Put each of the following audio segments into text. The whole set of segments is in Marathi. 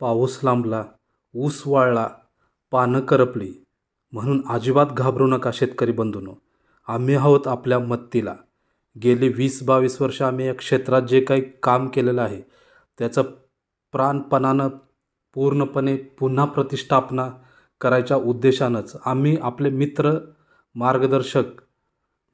पाऊस लांबला, ऊस वाळला, पानं करपली म्हणून अजिबात घाबरू नका शेतकरी बंधूंनो. आम्ही आहोत आपल्या मदतीला. गेली 20-22 वर्ष आम्ही या क्षेत्रात जे काही काम केलेलं आहे त्याचं प्राणपणानं पूर्णपणे पुन्हा प्रतिष्ठापना करायच्या उद्देशानंच आम्ही आपले मित्र मार्गदर्शक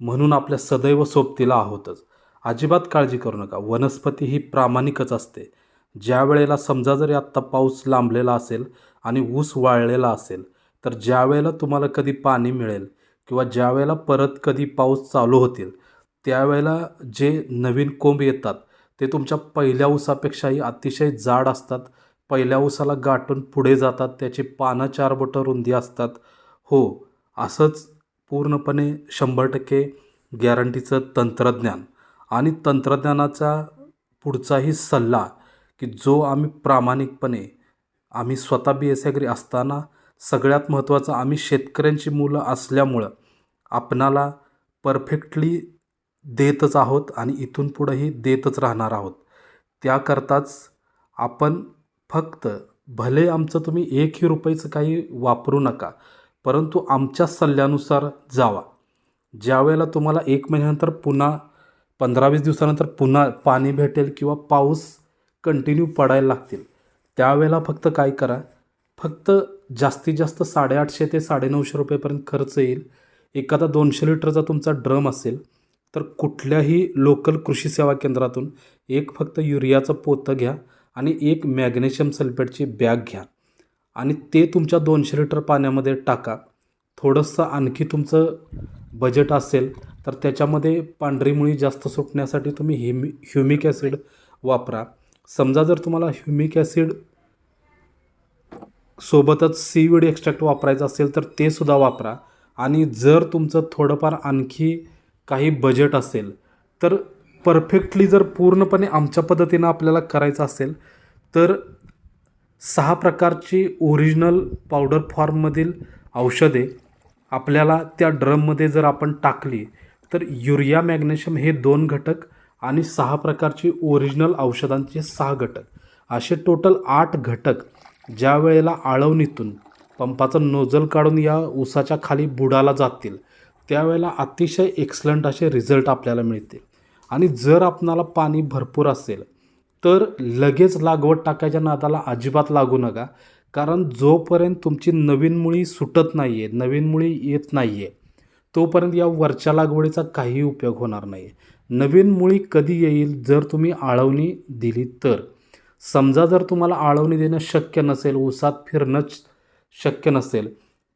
म्हणून आपल्या सदैव सोबतीला आहोतच. अजिबात काळजी करू नका. वनस्पती ही प्रामाणिकच असते. ज्या वेळेला समजा जरी आत्ता पाऊस लांबलेला असेल आणि ऊस वाळलेला असेल, तर ज्या वेळेला तुम्हाला कधी पाणी मिळेल किंवा ज्या वेळेला परत कधी पाऊस चालू होतील, त्यावेळेला जे नवीन कोंब येतात ते तुमच्या पहिल्या ऊसापेक्षाही अतिशय जाड असतात. पहिल्या ऊसाला गाठून पुढे जातात. त्याची पानं 4 बोटं रुंदी असतात. हो, असंच पूर्णपणे 100% गॅरंटीचं तंत्रज्ञान आणि तंत्रज्ञानाचा पुढचाही सल्ला की जो आम्ही प्रामाणिकपणे आम्ही स्वतः BS ॲग्री असताना सगळ्यात महत्त्वाचं आम्ही शेतकऱ्यांची मुलं असल्यामुळं आपणाला परफेक्टली देतच आहोत आणि इथून पुढंही देतच राहणार आहोत. त्याकरताच आपण फक्त भले आमचं तुम्ही 1ही रुपयाचं काही वापरू नका, परंतु आमच्या सल्ल्यानुसार जावा. ज्या वेळेला तुम्हाला 1 महिन्यानंतर पुन्हा 15-20 दिवसानंतर पुन्हा पाणी भेटेल किंवा पाऊस कंटिन्यू पडायला लागतील, त्यावेळेला फक्त काय करा, फक्त जास्तीत जास्त 850 ते 950 रुपयेपर्यंत खर्च येईल. एखादा 200 लिटरचा तुमचा ड्रम असेल तर कुठल्याही लोकल कृषी सेवा केंद्रातून एक फक्त युरियाचं पोतं घ्या आणि एक मॅग्नेशियम सल्फेटची बॅग घ्या आणि ते तुमच्या 200 लिटर पाण्यामध्ये टाका. थोडंसं आणखी तुमचं बजेट असेल तर त्याच्यामध्ये पांढरी मुळी जास्त सुटण्यासाठी तुम्ही ह्युमिक ॲसिड वापरा. समजा जर तुम्हाला ह्युमिक ॲसिड सोबतच सीवीड एक्स्ट्रॅक्ट वापरायचं असेल तर ते सुद्धा वापरा. आणि जर तुमचं थोडंफार आणखी काही बजेट असेल तर परफेक्टली जर पूर्णपणे आमच्या पद्धतीनं आपल्याला करायचं असेल तर 6 प्रकारची ओरिजिनल पावडर फॉर्ममधील औषधे आपल्याला त्या ड्रममध्ये जर आपण टाकली तर युरिया मॅग्नेशियम हे 2 घटक आणि 6 प्रकारची ओरिजिनल औषधांचे 6 घटक असे टोटल 8 घटक ज्या वेळेला आळवणीतून पंपाचं नोझल काढून या ऊसाच्या खाली बुडाला जातील त्यावेळेला अतिशय एक्सलंट असे रिझल्ट आपल्याला मिळतील. आणि जर आपणाला पाणी भरपूर असेल तर लगेच लागवड टाकायच्या नादाला अजिबात लागू नका. कारण जोपर्यंत तुमची नवीन मुळी सुटत नाही आहे, नवीन मुळी येत नाही आहे, तोपर्यंत या वरच्या लागवडीचा काहीही उपयोग होणार नाही आहे. नवीन मुळी कधी येईल जर तुम्ही आळवणी दिली तर. समजा जर तुम्हाला आळवणी देणं शक्य नसेल, ऊसात फिरणंच शक्य नसेल,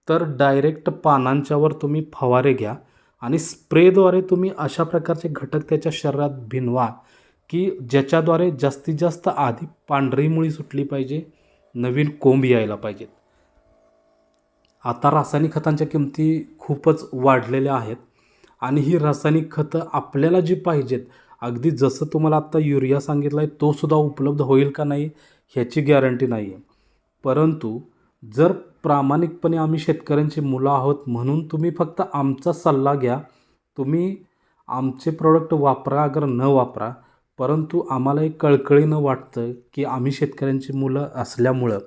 तर डायरेक्ट पानांच्यावर तुम्ही फवारे घ्या आणि स्प्रेद्वारे तुम्ही अशा प्रकारचे घटक त्याच्या शरीरात भिनवा की ज्याच्याद्वारे जास्तीत जास्त आधी पांढरी मुळी सुटली पाहिजे, नवीन कोंब यायला पाहिजेत. आता रासायनिक खतांच्या किमती खूपच वाढलेल्या आहेत आणि ही रासायनिक खतं आपल्याला जी पाहिजेत, अगदी जसं तुम्हाला आत्ता युरिया सांगितला आहे तो सुद्धा उपलब्ध होईल का नाही ह्याची गॅरंटी नाही आहे. परंतु जर प्रामाणिकपणे आम्ही शेतकऱ्यांची मुलं आहोत म्हणून तुम्ही फक्त आमचा सल्ला घ्या. तुम्ही आमचे प्रोडक्ट वापरा अगर न वापरा, परंतु आम्हाला एक कळकळीनं वाटतं की आम्ही शेतकऱ्यांची मुलं असल्यामुळं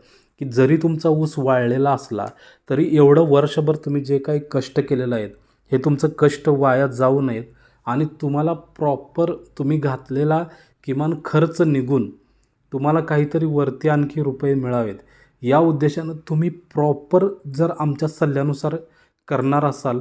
की जरी तुमचा ऊस वाळलेला असला तरी एवढं वर्षभर तुम्ही जे काही कष्ट केलेलं आहेत हे तुमचं कष्ट वाया जाऊ नयेत आणि तुम्हाला प्रॉपर तुम्ही घातलेला किमान खर्च निघून तुम्हाला काहीतरी वरती आणखी रुपये मिळावेत या उद्देशानं तुम्ही प्रॉपर जर आमच्या सल्ल्यानुसार करणार असाल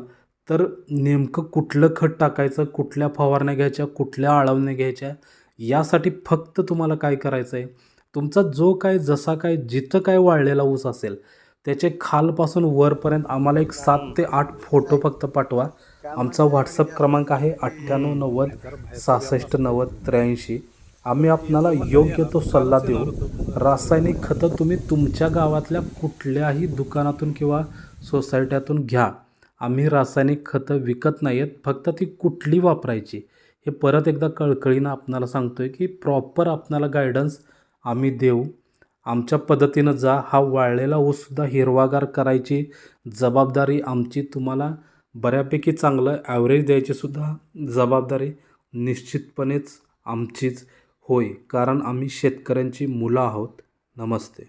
तर नेमकं कुठलं खत टाकायचं, कुठल्या फवारण्या घ्यायच्या, कुठल्या आळवण्या घ्यायच्या, यासाठी फक्त तुम्हाला काय करायचं आहे, तुमचा जो काय जसा काय जिथं काय वाळलेला ऊस असेल त्याचे खालपासून वरपर्यंत आम्हाला एक 7 ते 8 फोटो फक्त पाठवा. आमचा व्हॉट्सअप क्रमांक आहे 9890669083. आम्ही आपणाला योग्य तो सल्ला देऊ. रासायनिक खतं तुम्ही तुमच्या गावातल्या कुठल्याही दुकानातून किंवा सोसायट्यातून घ्या. आम्ही रासायनिक खतं विकत नाही आहेत, फक्त ती कुठली वापरायची हे परत एकदा कळकळीनं आपणाला सांगतो आहे की प्रॉपर आपणाला गायडन्स आम्ही देऊ. आमच्या पद्धतीनं जा. हा वाळलेला ऊससुद्धा हिरवागार करायची जबाबदारी आमची. तुम्हाला बऱ्यापैकी चांगलं ॲव्हरेज द्यायचीसुद्धा जबाबदारी निश्चितपणेच आमचीच होय, कारण आम्ही शेतकऱ्यांची मुलं आहोत. नमस्ते.